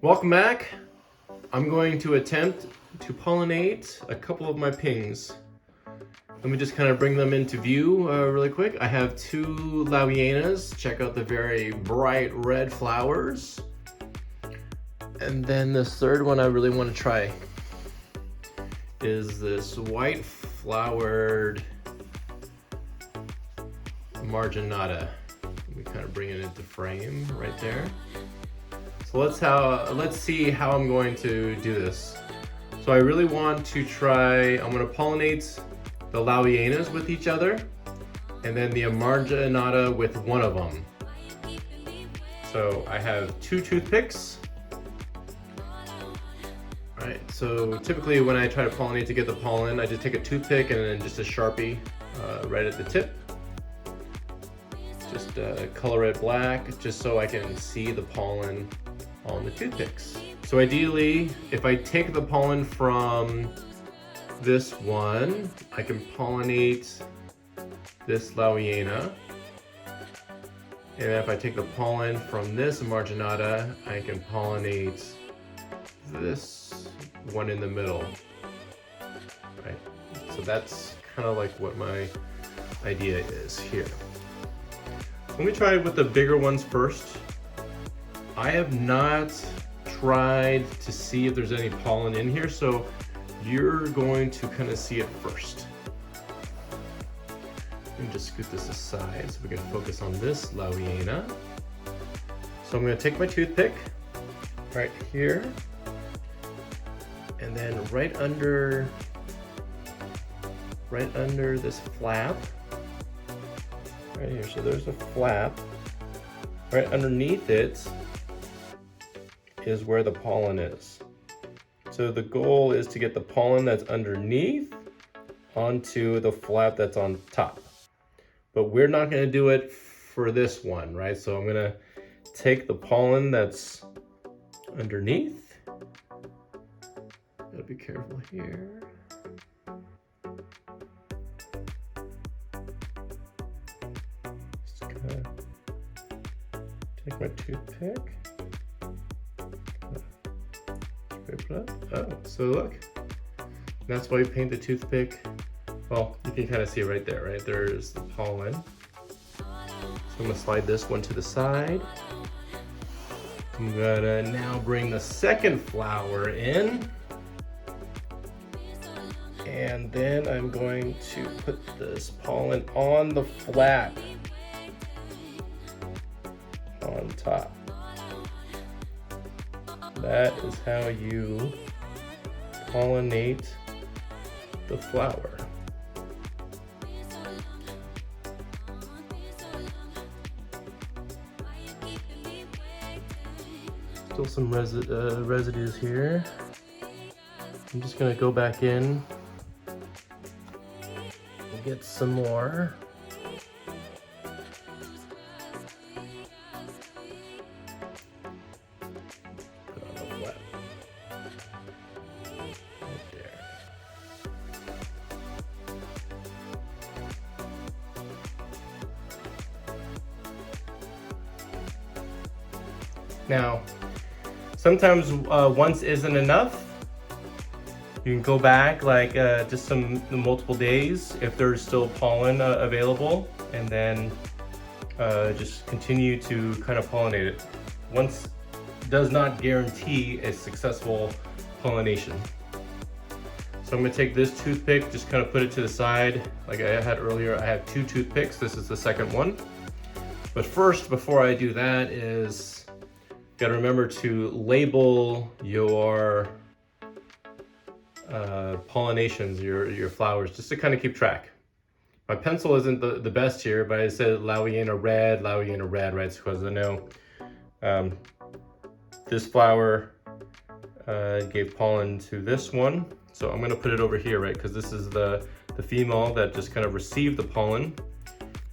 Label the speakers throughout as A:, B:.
A: Welcome back. I'm going to attempt to pollinate a couple of my pings. Let me just kind of bring them into view really quick. I have two Laurianas. Check out the very bright red flowers. And then this third one I really want to try is this white flowered Marginata. Let me kind of bring it into frame right there. So let's see how I'm going to do this. So I really want to try, I'm going to pollinate the Laurianas with each other and then the Marginata with one of them. So I have two toothpicks. Alright, so typically when I try to pollinate to get the pollen, I just take a toothpick and then just a Sharpie right at the tip. Just color it black just so I can see the pollen on the toothpicks. So ideally, if I take the pollen from this one, I can pollinate this Lauriana. And if I take the pollen from this Marginata, I can pollinate this one in the middle. Right? So that's kind of like what my idea is here. Let me try with the bigger ones first. I have not tried to see if there's any pollen in here, so you're going to kind of see it first. Let me just scoot this aside so we can focus on this Lauriana. So I'm going to take my toothpick right here, and then right under this flap, right here. So there's a flap. Right underneath it is where the pollen is. So the goal is to get the pollen that's underneath onto the flap that's on top. But we're not going to do it for this one, right? So I'm going to take the pollen that's underneath. Gotta be careful here. Just gonna take my toothpick. Oh, so look. That's why you paint the toothpick. Well, you can kind of see it right there, right? There's the pollen. So I'm gonna slide this one to the side. I'm gonna now bring the second flower in. And then I'm going to put this pollen on the flap on top. That is how you pollinate the flower. Still some residues here. I'm just gonna go back in and get some more. Now, sometimes once isn't enough. You can go back like just some multiple days if there's still pollen available, and then just continue to kind of pollinate it. Once does not guarantee a successful pollination. So I'm gonna take this toothpick, just kind of put it to the side. Like I had earlier, I have two toothpicks. This is the second one. But first, before I do that, is got to remember to label your pollinations, your flowers, just to kind of keep track. My pencil isn't the best here, but I said Lauriana red, right? Because I know this flower gave pollen to this one. So I'm gonna put it over here, right? Because this is the female that just kind of received the pollen.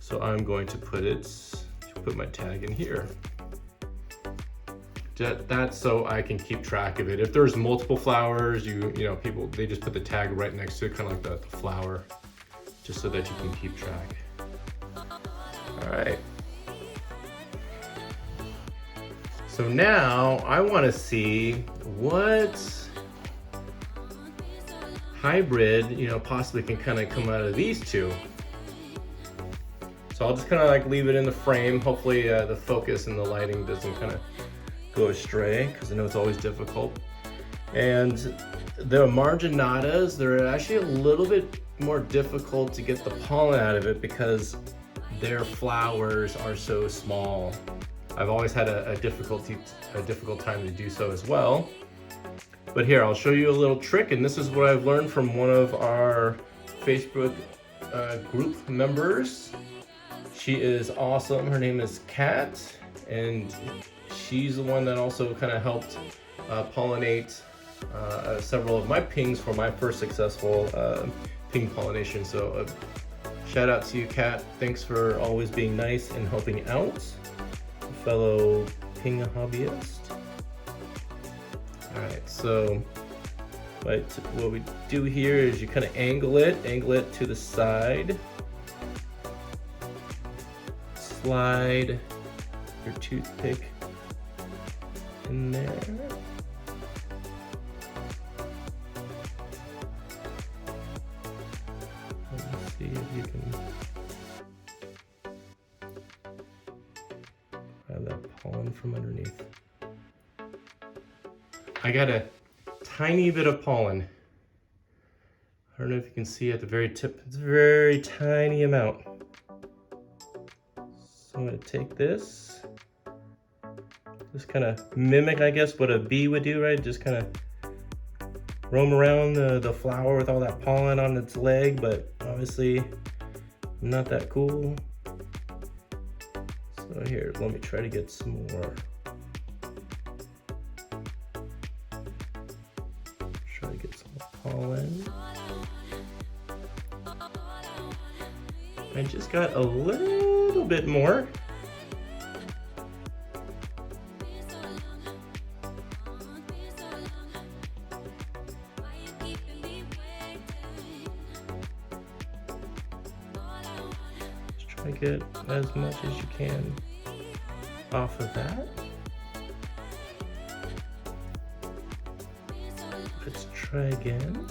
A: So I'm going to put my tag in here. That's so I can keep track of it. If there's multiple flowers, you know, people, they just put the tag right next to it, kind of like the flower, just so that you can keep track. All right. So now I want to see what hybrid, possibly can kind of come out of these two. So I'll just kind of like leave it in the frame. Hopefully the focus and the lighting doesn't kind of go astray, because I know it's always difficult. And the Marginatas, they're actually a little bit more difficult to get the pollen out of it because their flowers are so small. I've always had a difficult time to do so as well. But here, I'll show you a little trick, and this is what I've learned from one of our Facebook group members. She is awesome. Her name is Kat, and she's the one that also kind of helped pollinate several of my pings for my first successful ping pollination. So shout out to you, Kat. Thanks for always being nice and helping out a fellow ping hobbyist. All right, so what we do here is you kind of angle it to the side. Slide your toothpick in there. Let's see if you can have that pollen from underneath. I got a tiny bit of pollen. I don't know if you can see at the very tip. It's a very tiny amount. So I'm going to take this, just kind of mimic, I guess, what a bee would do, right? Just kind of roam around the flower with all that pollen on its leg, but obviously not that cool. So here, let me try to get some more. Try to get some more pollen. I just got a little bit more. Just try to get as much as you can off of that. Let's try again.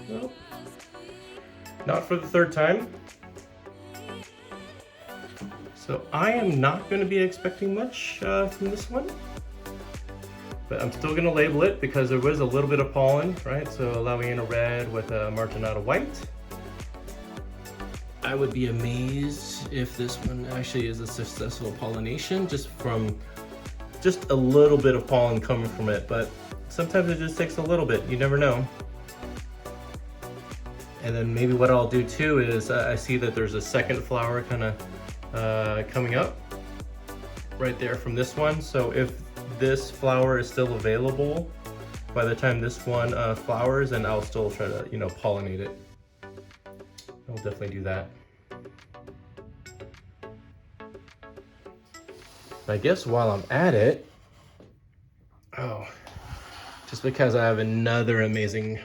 A: Nope. Not for the third time. So I am not going to be expecting much from this one, but I'm still going to label it because there was a little bit of pollen, right? So Lawiana red with a Marginata white. I would be amazed if this one actually is a successful pollination just from just a little bit of pollen coming from it, but sometimes it just takes a little bit, you never know. And then maybe what I'll do too is I see that there's a second flower kind of coming up right there from this one. So if this flower is still available by the time this one flowers, then I'll still try to, pollinate it. I'll definitely do that. I guess while I'm at it, just because I have another amazing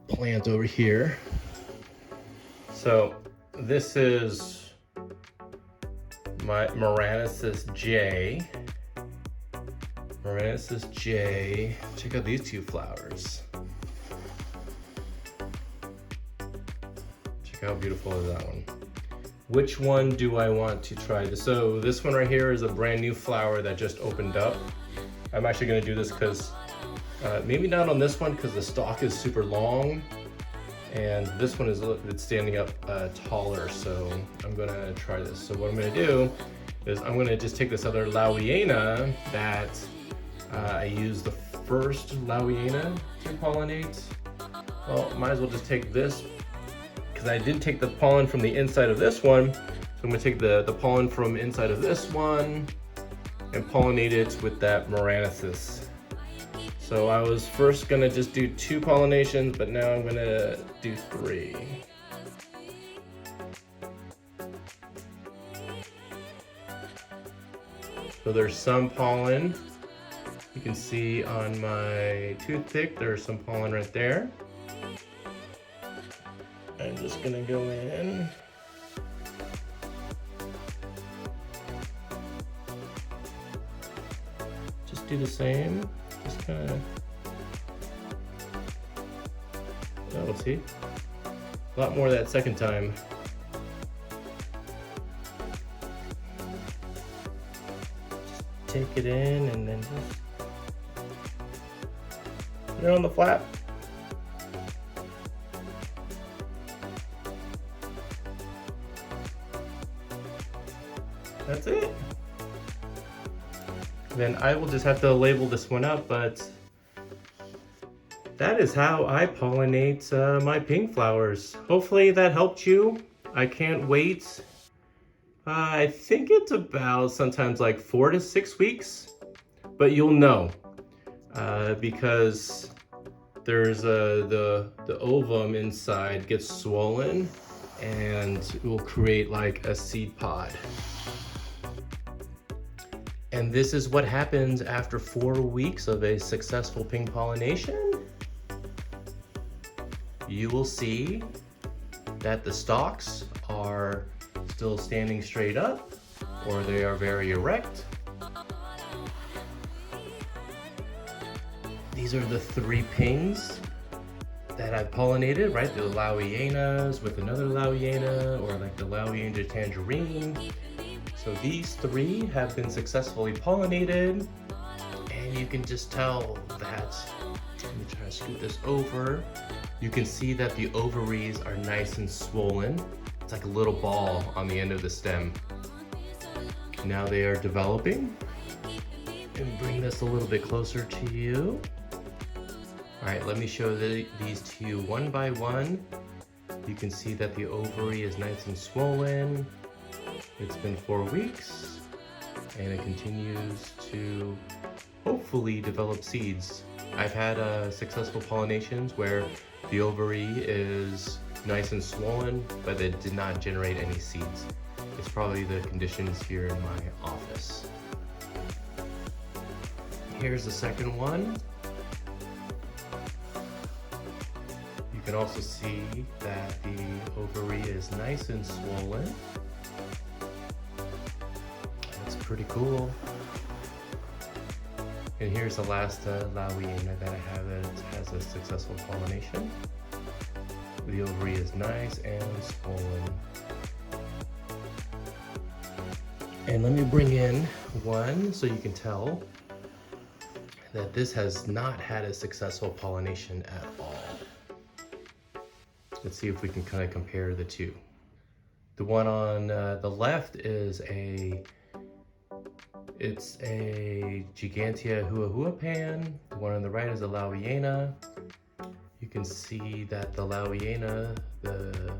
A: plant over here. So this is my Marginatas J. Marginatas J. Check out these two flowers. Check how beautiful is that one. Which one do I want to try? So this one right here is a brand new flower that just opened up. I'm actually going to do this because maybe not on this one because the stalk is super long, and this one is it's standing up taller, so I'm going to try this. So what I'm going to do is I'm going to just take this other Lawiana that I used the first Lawiana to pollinate. Well, might as well just take this because I did take the pollen from the inside of this one. So I'm going to take the pollen from inside of this one and pollinate it with that Marginatas. So I was first gonna just do 2 pollinations, but now I'm gonna do 3. So there's some pollen. You can see on my toothpick, there's some pollen right there. I'm just gonna go in. Just do the same, just kind of, oh, let's see, a lot more that second time. Just take it in and then just put it on the flap. That's it. Then I will just have to label this one up, but that is how I pollinate my pink flowers. Hopefully that helped you. I can't wait. I think it's about sometimes like 4 to 6 weeks, but you'll know because there's the ovum inside gets swollen and it will create like a seed pod. And this is what happens after 4 weeks of a successful ping pollination. You will see that the stalks are still standing straight up, or they are very erect. These are the 3 pings that I've pollinated, right? The Lauienas with another Lauiena, or like the Lauiena tangerine. So these 3 have been successfully pollinated, and you can just tell that, let me try to scoot this over. You can see that the ovaries are nice and swollen. It's like a little ball on the end of the stem. Now they are developing. And bring this a little bit closer to you. All right, let me show these to you one by one. You can see that the ovary is nice and swollen. It's been 4 weeks, and it continues to hopefully develop seeds. I've had successful pollinations where the ovary is nice and swollen, but it did not generate any seeds. It's probably the conditions here in my office. Here's the second one. You can also see that the ovary is nice and swollen. Pretty cool. And here's the last Lauiena that I have that has a successful pollination. The ovary is nice and swollen. And let me bring in one so you can tell that this has not had a successful pollination at all. Let's see if we can kind of compare the two. The one on the left is it's a Gigantea huahuapan. The one on the right is a Lauiena. You can see that the Lauiena, the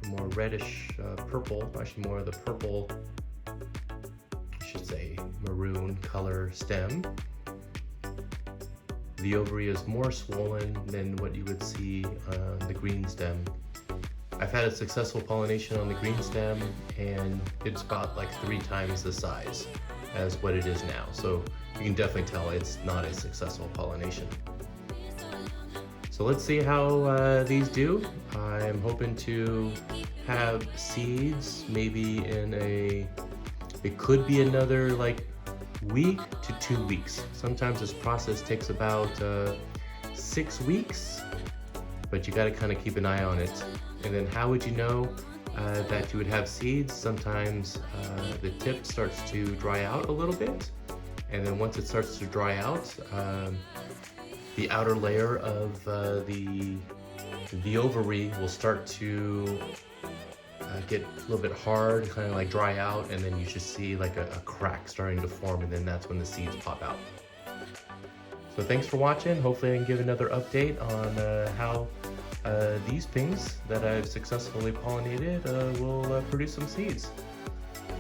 A: more reddish purple, actually more of the purple, I should say maroon color stem. The ovary is more swollen than what you would see on the green stem. I've had a successful pollination on the green stem, and it's about like 3 times the size as what it is now. So you can definitely tell it's not a successful pollination. So let's see how these do. I'm hoping to have seeds maybe in it could be another like week to 2 weeks. Sometimes this process takes about 6 weeks, but you gotta kind of keep an eye on it. And then how would you know that you would have seeds? Sometimes the tip starts to dry out a little bit, and then once it starts to dry out, the outer layer of the ovary will start to get a little bit hard, kind of like dry out, and then you should see like a crack starting to form, and then that's when the seeds pop out. So thanks for watching. Hopefully I can give another update on how these pings that I've successfully pollinated will produce some seeds.